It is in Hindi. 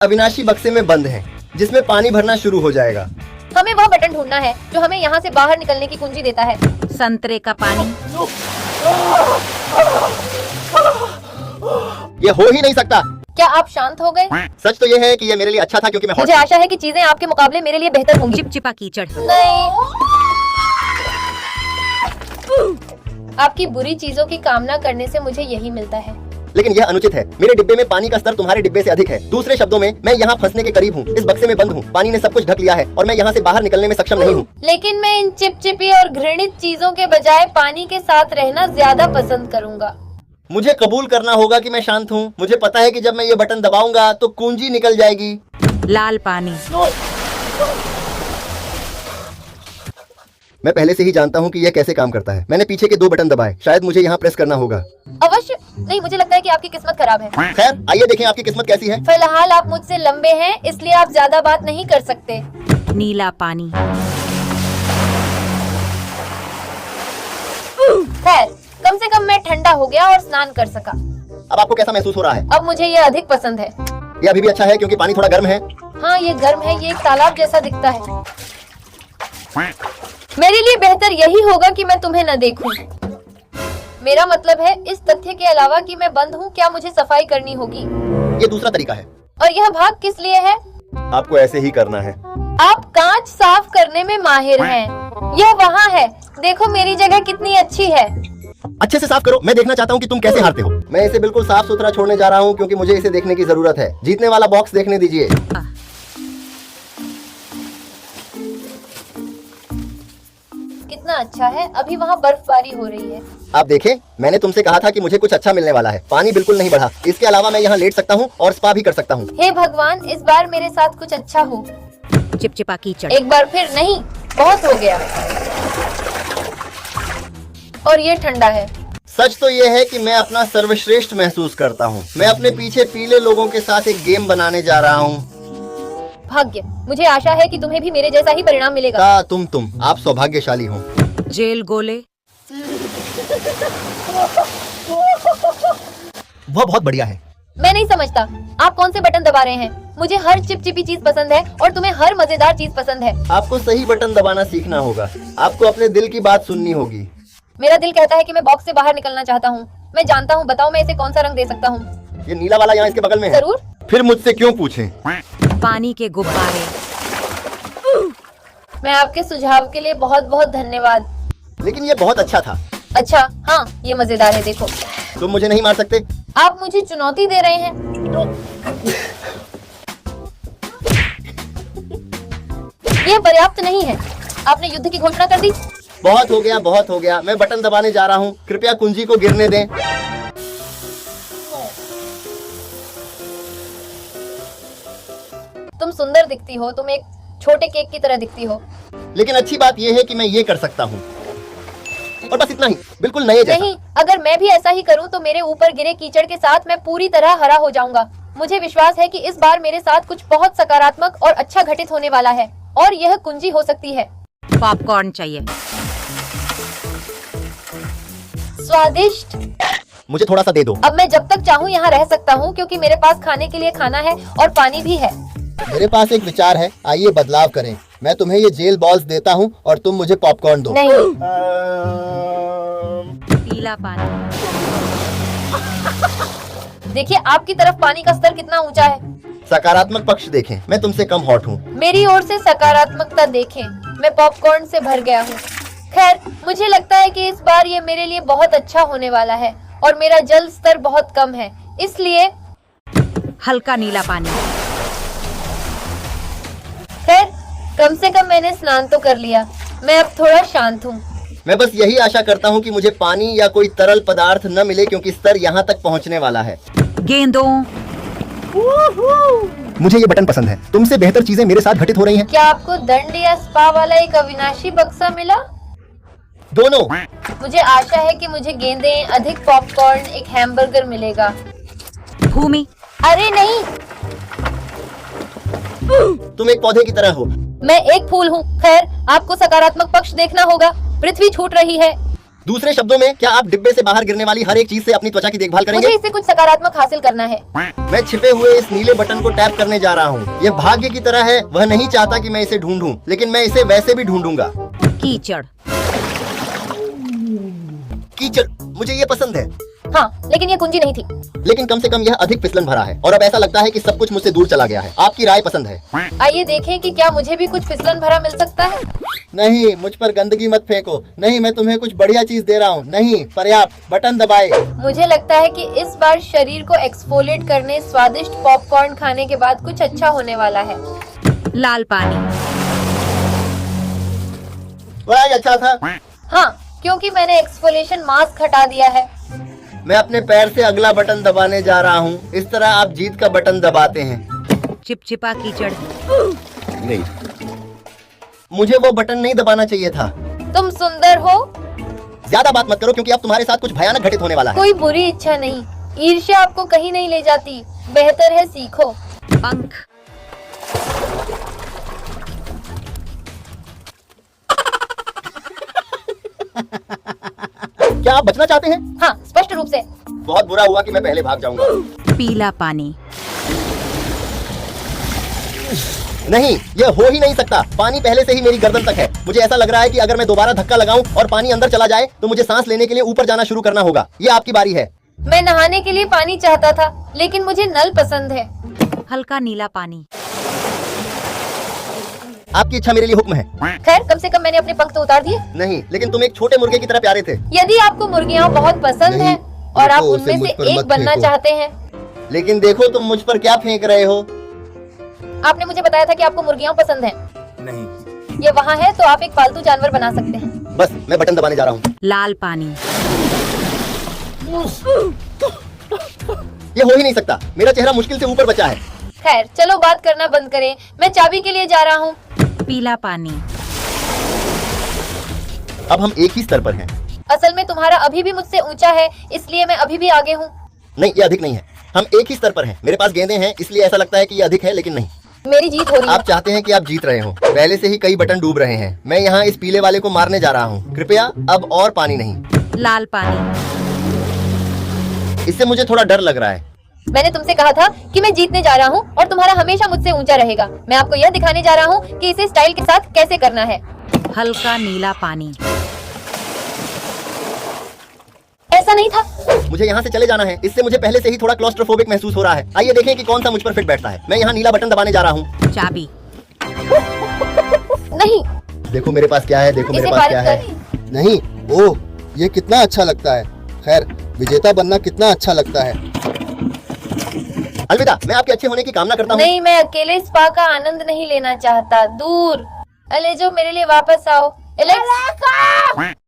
अविनाशी बक्से में बंद है जिसमें पानी भरना शुरू हो जाएगा। हमें वह बटन ढूंढना है जो हमें यहाँ से बाहर निकलने की कुंजी देता है। संतरे का पानी। ये हो ही नहीं सकता। क्या आप शांत हो गए? सच तो ये है कि ये मेरे लिए अच्छा था क्योंकि मैं मुझे आशा है कि चीजें आपके मुकाबले मेरे लिए बेहतर होंगी। चिपचिपा कीचड़। नहीं, आपकी बुरी चीजों की कामना करने से मुझे यही मिलता है। लेकिन यह अनुचित है। मेरे डिब्बे में पानी का स्तर तुम्हारे डिब्बे से अधिक है। दूसरे शब्दों में मैं यहाँ फंसने के करीब हूँ। इस बक्से में बंद हूँ। पानी ने सब कुछ ढक लिया है और मैं यहाँ से बाहर निकलने में सक्षम नहीं हूँ। लेकिन मैं इन चिपचिपी और घृणित चीजों के बजाय पानी के साथ रहना ज्यादा पसंद करूँगा। मुझे कबूल करना होगा कि मैं शांत हूँ। मुझे पता है कि जब मैं ये बटन दबाऊंगा तो कुंजी निकल जाएगी। लाल पानी। मैं पहले से ही जानता हूँ कि यह कैसे काम करता है। मैंने पीछे के 2 बटन दबाए। शायद मुझे यहाँ प्रेस करना होगा। अवश्य नहीं, मुझे लगता है कि आपकी किस्मत खराब है। खैर, आइए देखें आपकी किस्मत कैसी है। फिलहाल आप मुझसे लंबे हैं, इसलिए आप ज्यादा बात नहीं कर सकते। नीला पानी। खैर, कम से कम मैं ठंडा हो गया और स्नान कर सका। अब आपको कैसा महसूस हो रहा है? अब मुझे ये अधिक पसंद है। ये अभी भी अच्छा है क्योंकि पानी थोड़ा गर्म है। हाँ, ये गर्म है। ये एक तालाब जैसा दिखता है। मेरे लिए बेहतर यही होगा कि मैं तुम्हें न देखूं। मेरा मतलब है, इस तथ्य के अलावा कि मैं बंद हूँ, क्या मुझे सफाई करनी होगी? ये दूसरा तरीका है। और यह भाग किस लिए है? आपको ऐसे ही करना है। आप कांच साफ करने में माहिर हैं। यह वहाँ है। देखो मेरी जगह कितनी अच्छी है। अच्छे से साफ करो। मैं देखना चाहता हूँ कि तुम कैसे हारते हो। मैं इसे बिल्कुल साफ सुथरा छोड़ने जा रहा हूँ क्योंकि मुझे इसे देखने की जरूरत है। जीतने वाला बॉक्स देखने दीजिए। कितना अच्छा है। अभी वहाँ बर्फबारी हो रही है। आप देखें, मैंने तुमसे कहा था कि मुझे कुछ अच्छा मिलने वाला है। पानी बिल्कुल नहीं बढ़ा। इसके अलावा मैं यहाँ लेट सकता हूँ और स्पा भी कर सकता हूँ। हे भगवान, इस बार मेरे साथ कुछ अच्छा हो। चिपचिपा कीचड़। एक बार फिर नहीं, बहुत हो गया। और ये ठंडा है। सच तो ये है कि मैं अपना सर्वश्रेष्ठ महसूस करता हूँ। मैं अपने पीछे पीले लोगों के साथ एक गेम बनाने जा रहा हूँ। भाग्य, मुझे आशा है कि तुम्हें भी मेरे जैसा ही परिणाम मिलेगा। आप सौभाग्यशाली हो। जेल गोले। वह बहुत बढ़िया है। मैं नहीं समझता आप कौन से बटन दबा रहे हैं। मुझे हर चिपचिपी चीज पसंद है और तुम्हें हर मजेदार चीज पसंद है। आपको सही बटन दबाना सीखना होगा। आपको अपने दिल की बात सुननी होगी। मेरा दिल कहता है कि मैं बॉक्स से बाहर निकलना चाहता हूँ। मैं जानता हूँ। बताओ मैं इसे कौन सा रंग दे सकता हूँ? ये नीला वाला यहाँ इसके बगल में है। जरूर। फिर मुझसे क्यों पूछें? पानी के गुब्बारे। मैं आपके सुझाव के लिए बहुत बहुत धन्यवाद। लेकिन ये बहुत अच्छा था। अच्छा, हाँ, ये मजेदार है। देखो, तुम मुझे नहीं मार सकते। आप मुझे चुनौती दे रहे हैं। ये पर्याप्त नहीं है। आपने युद्ध की घोषणा कर दी। बहुत हो गया, बहुत हो गया। मैं बटन दबाने जा रहा हूँ। कृपया कुंजी को गिरने दें। तुम सुंदर दिखती हो। तुम एक छोटे केक की तरह दिखती हो। लेकिन अच्छी बात यह है कि मैं ये कर सकता हूँ। और बस इतना ही, बिल्कुल नए जैसा। नहीं, अगर मैं भी ऐसा ही करूं तो मेरे ऊपर गिरे कीचड़ के साथ मैं पूरी तरह हरा हो जाऊंगा। मुझे विश्वास है कि इस बार मेरे साथ कुछ बहुत सकारात्मक और अच्छा घटित होने वाला है और यह कुंजी हो सकती है। पॉपकॉर्न चाहिए। स्वादिष्ट। मुझे थोड़ा सा दे दो। अब मैं जब तक चाहूँ यहाँ रह सकता हूँ क्योंकि मेरे पास खाने के लिए खाना है और पानी भी है। मेरे पास एक विचार है। आइए बदलाव करें। मैं तुम्हें ये जेल बॉल्स देता हूँ और तुम मुझे पॉपकॉर्न दो। नहीं। पीला पानी। देखिए आपकी तरफ पानी का स्तर कितना ऊंचा है। सकारात्मक पक्ष देखें। मैं तुमसे कम हॉट हूँ। मेरी ओर से सकारात्मकता देखें। मैं पॉपकॉर्न से भर गया हूँ। खैर, मुझे लगता है कि इस बार ये मेरे लिए बहुत अच्छा होने वाला है और मेरा जल स्तर बहुत कम है, इसलिए हल्का नीला पानी। खैर, कम से कम मैंने स्नान तो कर लिया। मैं अब थोड़ा शांत हूँ। मैं बस यही आशा करता हूँ कि मुझे पानी या कोई तरल पदार्थ न मिले क्योंकि स्तर यहाँ तक पहुँचने वाला है। गेंदों। मुझे ये बटन पसंद है। तुमसे बेहतर चीजें मेरे साथ घटित हो रही हैं। क्या आपको दंड या स्पा वाला एक अविनाशी बक्सा मिला? दोनों। मुझे आशा है कि मुझे गेंदें, अधिक पॉपकॉर्न, एक हैमबर्गर मिलेगा। भूमि। अरे नहीं, तुम एक पौधे की तरह हो। मैं एक फूल हूँ। खैर, आपको सकारात्मक पक्ष देखना होगा। पृथ्वी छूट रही है। दूसरे शब्दों में, क्या आप डिब्बे से बाहर गिरने वाली हर एक चीज से अपनी त्वचा की देखभाल मुझे करेंगे? इससे कुछ सकारात्मक हासिल करना है। मैं छिपे हुए इस नीले बटन को टैप करने जा रहा हूँ। यह भाग्य की तरह है, वह नहीं चाहता कि मैं इसे ढूंढूं, लेकिन मैं इसे वैसे भी ढूंढूंगा। कीचड़, कीचड़, मुझे ये पसंद है, हाँ, लेकिन ये कुंजी नहीं थी। लेकिन कम से कम यह अधिक फिसलन भरा है और अब ऐसा लगता है कि सब कुछ मुझसे दूर चला गया है। आपकी राय पसंद है? आइए देखें कि क्या मुझे भी कुछ फिसलन भरा मिल सकता है। नहीं, मुझ पर गंदगी मत फेंको। नहीं, मैं तुम्हें कुछ बढ़िया चीज दे रहा हूँ। नहीं, पर्याप्त, बटन दबाए। मुझे लगता है कि इस बार शरीर को एक्सफोलिएट करने, स्वादिष्ट पॉपकॉर्न खाने के बाद कुछ अच्छा होने वाला है। लाल पानी, बड़ा ही अच्छा था। हाँ, क्योंकि मैंने एक्सफोलिएशन मास्क हटा दिया है। मैं अपने पैर से अगला बटन दबाने जा रहा हूँ। इस तरह आप जीत का बटन दबाते हैं। चिपचिपा कीचड़, नहीं, मुझे वो बटन नहीं दबाना चाहिए था। तुम सुंदर हो। ज्यादा बात मत करो, क्योंकि अब तुम्हारे साथ कुछ भयानक घटित होने वाला है। कोई बुरी इच्छा नहीं, ईर्ष्या आपको कहीं नहीं ले जाती। बेहतर है सीखो। पंख, क्या आप बचना चाहते हैं? हाँ, स्पष्ट रूप से। बहुत बुरा हुआ कि मैं पहले भाग जाऊंगा। पीला पानी, नहीं, यह हो ही नहीं सकता। पानी पहले से ही मेरी गर्दन तक है। मुझे ऐसा लग रहा है कि अगर मैं दोबारा धक्का लगाऊं और पानी अंदर चला जाए तो मुझे सांस लेने के लिए ऊपर जाना शुरू करना होगा। ये आपकी बारी है। मैं नहाने के लिए पानी चाहता था, लेकिन मुझे नल पसंद है। हल्का नीला पानी, आपकी इच्छा मेरे लिए हुक्म है। खैर, कम से कम मैंने अपने पंख तो उतार दिए। नहीं, लेकिन तुम एक छोटे मुर्गे की तरह प्यारे थे। यदि आपको मुर्गियाँ बहुत पसंद नहीं, हैं और आप देखो, उसे उनमें मुझ से पर एक मत बनना फेंको। चाहते हैं। लेकिन देखो तुम मुझ पर क्या फेंक रहे हो। आपने मुझे बताया था कि आपको मुर्गियाँ पसंद हैं। नहीं, ये वहाँ है तो आप एक पालतू जानवर बना सकते हैं। बस मैं बटन दबाने जा रहा हूँ। लाल पानी, ये हो ही नहीं सकता। मेरा चेहरा मुश्किल से ऊपर बचा है। खैर, चलो बात करना बंद करें। मैं चाबी के लिए जा रहा हूँ। पीला पानी, अब हम एक ही स्तर पर हैं। असल में तुम्हारा अभी भी मुझसे ऊंचा है, इसलिए मैं अभी भी आगे हूँ। नहीं, ये अधिक नहीं है। हम एक ही स्तर पर हैं। मेरे पास गेंदें हैं, इसलिए ऐसा लगता है कि ये अधिक है, लेकिन नहीं। मेरी जीत हो रही है। आप चाहते हैं कि आप जीत रहे हो। पहले से ही कई बटन डूब रहे हैं। मैं यहाँ इस पीले वाले को मारने जा रहा हूँ। कृपया अब और पानी नहीं। लाल पानी, इससे मुझे थोड़ा डर लग रहा है। मैंने तुमसे कहा था कि मैं जीतने जा रहा हूँ और तुम्हारा हमेशा मुझसे ऊंचा रहेगा। मैं आपको यह दिखाने जा रहा हूँ कि इसे स्टाइल के साथ कैसे करना है। हल्का नीला पानी, ऐसा नहीं था। मुझे यहाँ से चले जाना है। इससे मुझे पहले से ही थोड़ा क्लॉस्ट्रोफोबिक महसूस हो रहा है। आइए देखें कि कौन सा मुझ पर फिट बैठता है। मैं यहाँ नीला बटन दबाने जा रहा हूँ। चाबी, नहीं, देखो मेरे पास क्या है। देखो मेरे इसे पास क्या पारित है। नहीं, ओह, ये कितना अच्छा लगता है। खैर, विजेता बनना कितना अच्छा लगता है। अलविदा, मैं आपके अच्छे होने की कामना करता हूँ। नहीं, मैं अकेले स्पा का आनंद नहीं लेना चाहता। दूर। अलेजो, मेरे लिए वापस आओ। एलेक्स।